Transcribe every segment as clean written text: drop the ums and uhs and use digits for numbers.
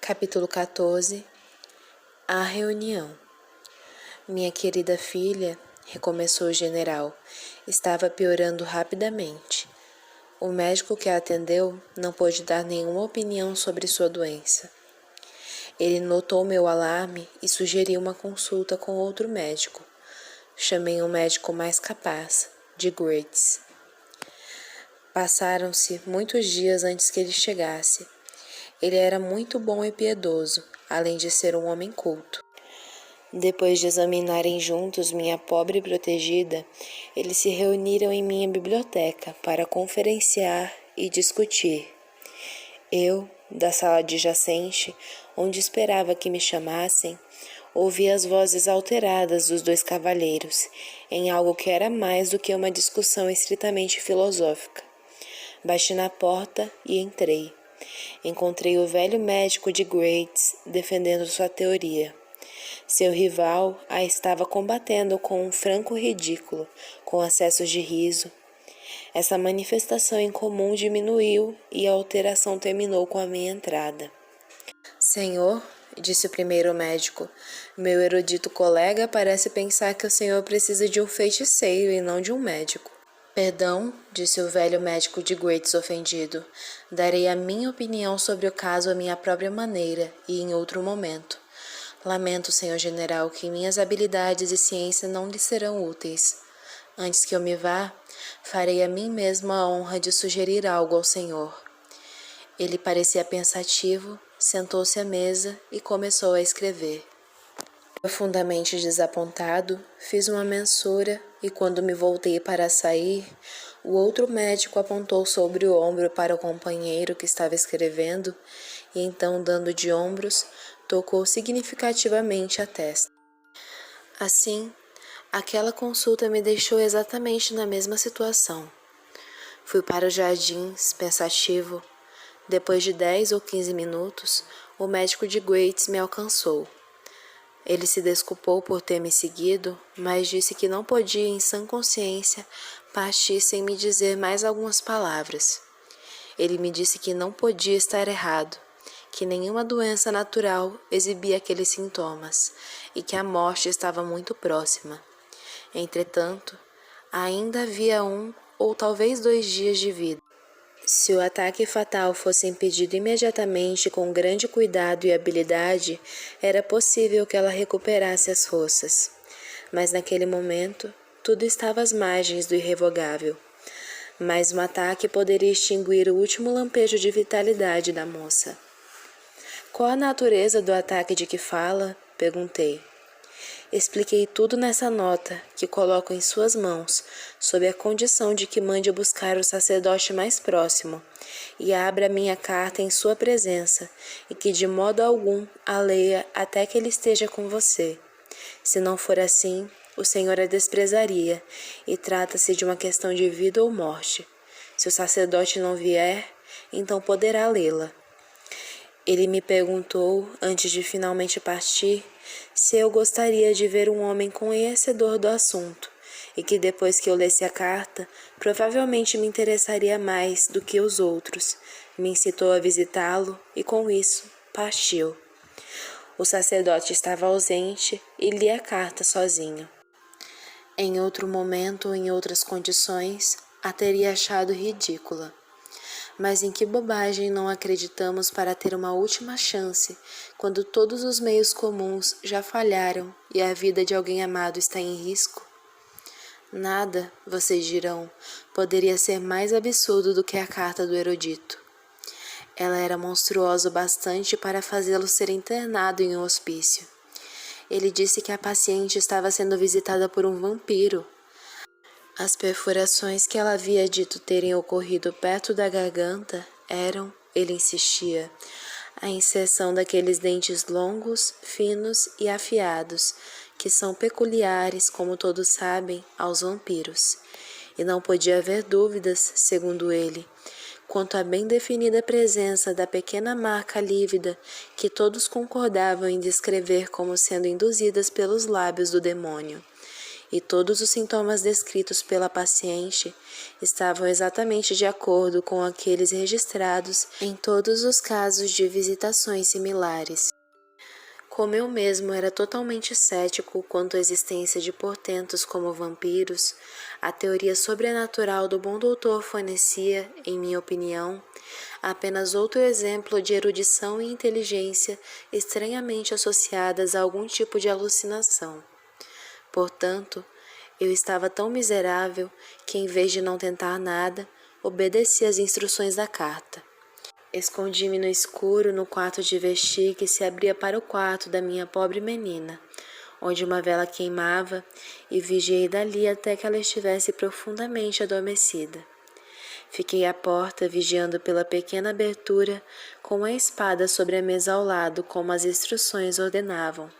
Capítulo 14. A reunião. Minha querida filha, recomeçou o general, estava piorando rapidamente. O médico que a atendeu não pôde dar nenhuma opinião sobre sua doença. Ele notou meu alarme e sugeriu uma consulta com outro médico. Chamei um médico mais capaz, de Grates. Passaram-se muitos dias antes que ele chegasse. Ele era muito bom e piedoso, além de ser um homem culto. Depois de examinarem juntos minha pobre protegida, eles se reuniram em minha biblioteca para conferenciar e discutir. Eu, da sala adjacente, onde esperava que me chamassem, ouvi as vozes alteradas dos dois cavalheiros, em algo que era mais do que uma discussão estritamente filosófica. Bati na porta e entrei. Encontrei o velho médico de Grates defendendo sua teoria. Seu rival a estava combatendo com um franco ridículo, com acessos de riso. Essa manifestação incomum diminuiu e a alteração terminou com a minha entrada. Senhor, disse o primeiro médico, meu erudito colega parece pensar que o senhor precisa de um feiticeiro e não de um médico. Perdão, disse o velho médico de Grates ofendido. Darei a minha opinião sobre o caso à minha própria maneira e em outro momento. Lamento, senhor general, que minhas habilidades e ciência não lhe serão úteis. Antes que eu me vá, farei a mim mesmo a honra de sugerir algo ao senhor. Ele parecia pensativo, sentou-se à mesa e começou a escrever. Profundamente desapontado, fiz uma mensura e quando me voltei para sair, o outro médico apontou sobre o ombro para o companheiro que estava escrevendo e então, dando de ombros, tocou significativamente a testa. Assim, aquela consulta me deixou exatamente na mesma situação. Fui para os jardins, pensativo. Depois de 10 ou 15 minutos, o médico de Grates me alcançou. Ele se desculpou por ter me seguido, mas disse que não podia, em sã consciência, partir sem me dizer mais algumas palavras. Ele me disse que não podia estar errado, que nenhuma doença natural exibia aqueles sintomas e que a morte estava muito próxima. Entretanto, ainda havia 1 ou talvez 2 dias de vida. Se o ataque fatal fosse impedido imediatamente com grande cuidado e habilidade, era possível que ela recuperasse as forças. Mas naquele momento, tudo estava às margens do irrevogável. Mas um ataque poderia extinguir o último lampejo de vitalidade da moça. Qual a natureza do ataque de que fala? Perguntei. Expliquei tudo nessa nota, que coloco em suas mãos, sob a condição de que mande buscar o sacerdote mais próximo, e abra minha carta em sua presença, e que de modo algum a leia até que ele esteja com você. Se não for assim, o Senhor a desprezaria, e trata-se de uma questão de vida ou morte. Se o sacerdote não vier, então poderá lê-la. Ele me perguntou, antes de finalmente partir, se eu gostaria de ver um homem conhecedor do assunto, e que depois que eu lesse a carta, provavelmente me interessaria mais do que os outros. Me incitou a visitá-lo e, com isso, partiu. O sacerdote estava ausente e li a carta sozinho. Em outro momento ou em outras condições, a teria achado ridícula. Mas em que bobagem não acreditamos para ter uma última chance, quando todos os meios comuns já falharam e a vida de alguém amado está em risco? Nada, vocês dirão, poderia ser mais absurdo do que a carta do erudito. Ela era monstruosa o bastante para fazê-lo ser internado em um hospício. Ele disse que a paciente estava sendo visitada por um vampiro. As perfurações que ela havia dito terem ocorrido perto da garganta eram, ele insistia, a inserção daqueles dentes longos, finos e afiados, que são peculiares, como todos sabem, aos vampiros. E não podia haver dúvidas, segundo ele, quanto à bem definida presença da pequena marca lívida que todos concordavam em descrever como sendo induzidas pelos lábios do demônio. e todos os sintomas descritos pela paciente estavam exatamente de acordo com aqueles registrados em todos os casos de visitações similares. Como eu mesmo era totalmente cético quanto à existência de portentos como vampiros, a teoria sobrenatural do bom doutor fornecia, em minha opinião, apenas outro exemplo de erudição e inteligência estranhamente associadas a algum tipo de alucinação. Portanto, eu estava tão miserável que, em vez de não tentar nada, obedeci às instruções da carta. Escondi-me no escuro no quarto de vestir que se abria para o quarto da minha pobre menina, onde uma vela queimava, e vigiei dali até que ela estivesse profundamente adormecida. Fiquei à porta, vigiando pela pequena abertura, com a espada sobre a mesa ao lado, como as instruções ordenavam,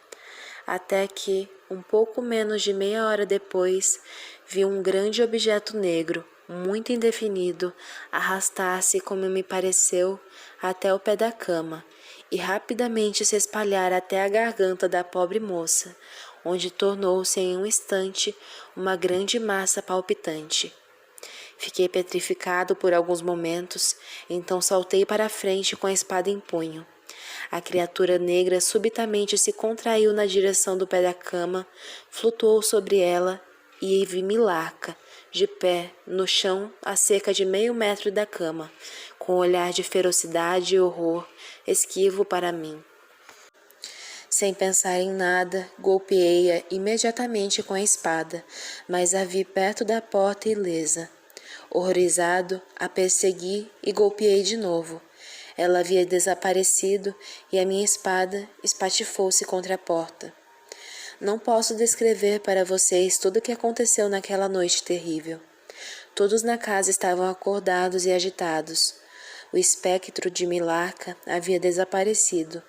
até que, um pouco menos de meia hora depois, vi um grande objeto negro, muito indefinido, arrastar-se, como me pareceu, até o pé da cama, e rapidamente se espalhar até a garganta da pobre moça, onde tornou-se em um instante uma grande massa palpitante. Fiquei petrificado por alguns momentos, então saltei para a frente com a espada em punho. A criatura negra subitamente se contraiu na direção do pé da cama, flutuou sobre ela e vi Milarca, de pé, no chão, a cerca de meio metro da cama, com um olhar de ferocidade e horror, esquivo para mim. Sem pensar em nada, golpeei-a imediatamente com a espada, mas a vi perto da porta ilesa. Horrorizado, a persegui e golpeei de novo. Ela havia desaparecido e a minha espada espatifou-se contra a porta. Não posso descrever para vocês tudo o que aconteceu naquela noite terrível. Todos na casa estavam acordados e agitados. O espectro de Milarca havia desaparecido,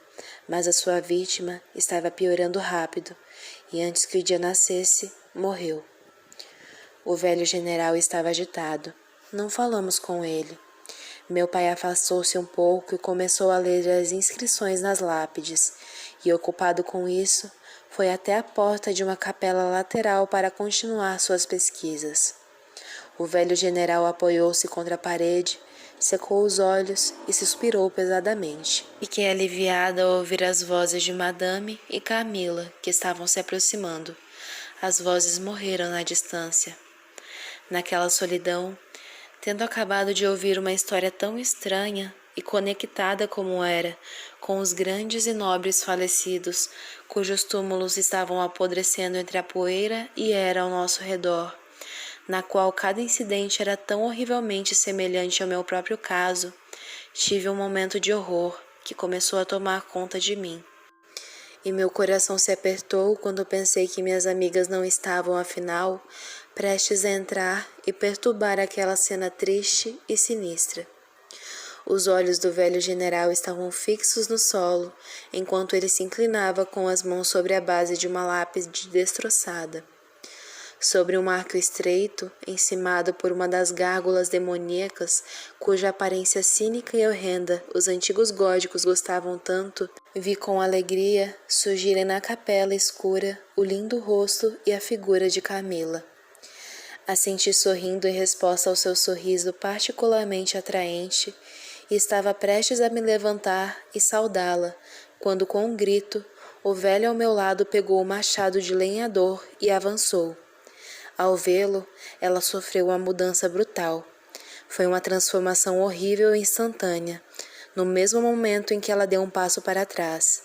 mas a sua vítima estava piorando rápido, e antes que o dia nascesse, morreu. O velho general estava agitado. Não falamos com ele. Meu pai afastou-se um pouco e começou a ler as inscrições nas lápides, e, ocupado com isso, foi até a porta de uma capela lateral para continuar suas pesquisas. O velho general apoiou-se contra a parede, secou os olhos e suspirou pesadamente. Fiquei aliviada ao ouvir as vozes de Madame e Camila, que estavam se aproximando. As vozes morreram na distância. Naquela solidão, tendo acabado de ouvir uma história tão estranha e conectada como era com os grandes e nobres falecidos, cujos túmulos estavam apodrecendo entre a poeira e era ao nosso redor, na qual cada incidente era tão horrivelmente semelhante ao meu próprio caso, tive um momento de horror que começou a tomar conta de mim. E meu coração se apertou quando pensei que minhas amigas não estavam, afinal, prestes a entrar e perturbar aquela cena triste e sinistra. Os olhos do velho general estavam fixos no solo, enquanto ele se inclinava com as mãos sobre a base de uma lápide destroçada. Sobre um arco estreito, encimado por uma das gárgulas demoníacas, cuja aparência cínica e horrenda os antigos góticos gostavam tanto, vi com alegria surgirem na capela escura o lindo rosto e a figura de Camila. A senti sorrindo em resposta ao seu sorriso particularmente atraente, e estava prestes a me levantar e saudá-la, quando com um grito, o velho ao meu lado pegou o machado de lenhador e avançou. Ao vê-lo, ela sofreu uma mudança brutal. Foi uma transformação horrível e instantânea, no mesmo momento em que ela deu um passo para trás.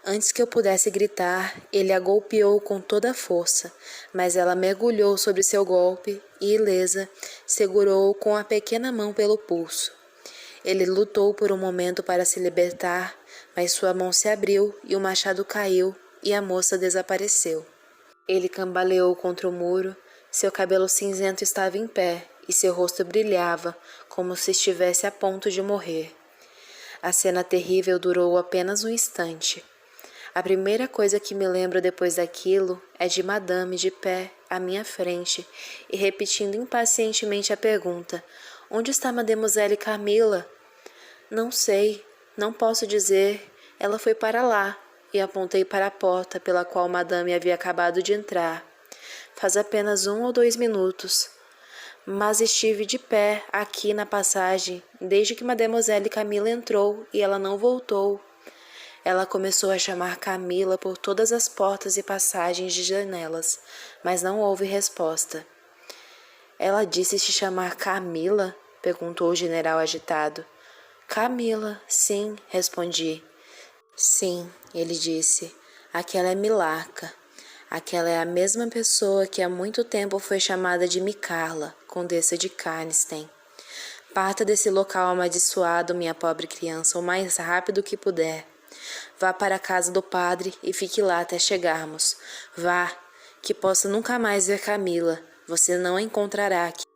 Antes que eu pudesse gritar, ele a golpeou com toda a força, mas ela mergulhou sobre seu golpe e, ilesa, segurou-o com a pequena mão pelo pulso. Ele lutou por um momento para se libertar, mas sua mão se abriu e o machado caiu e a moça desapareceu. Ele cambaleou contra o muro, seu cabelo cinzento estava em pé e seu rosto brilhava, como se estivesse a ponto de morrer. A cena terrível durou apenas um instante. A primeira coisa que me lembro depois daquilo é de Madame de pé à minha frente e repetindo impacientemente a pergunta: onde está Mademoiselle Camila? Não sei, não posso dizer, ela foi para lá, e apontei para a porta pela qual Madame havia acabado de entrar. Faz apenas 1 ou 2 minutos. Mas estive de pé aqui na passagem desde que Mademoiselle Camila entrou e ela não voltou. Ela começou a chamar Camila por todas as portas e passagens de janelas, mas não houve resposta. Ela disse se chamar Camila? Perguntou o general agitado. Camila, sim, respondi. Sim, ele disse. Aquela é Milaka. Aquela é a mesma pessoa que há muito tempo foi chamada de Micarla, condessa de Karnstein. Parta desse local amaldiçoado, minha pobre criança, o mais rápido que puder. Vá para a casa do padre e fique lá até chegarmos. Vá, que possa nunca mais ver Camila. Você não a encontrará aqui.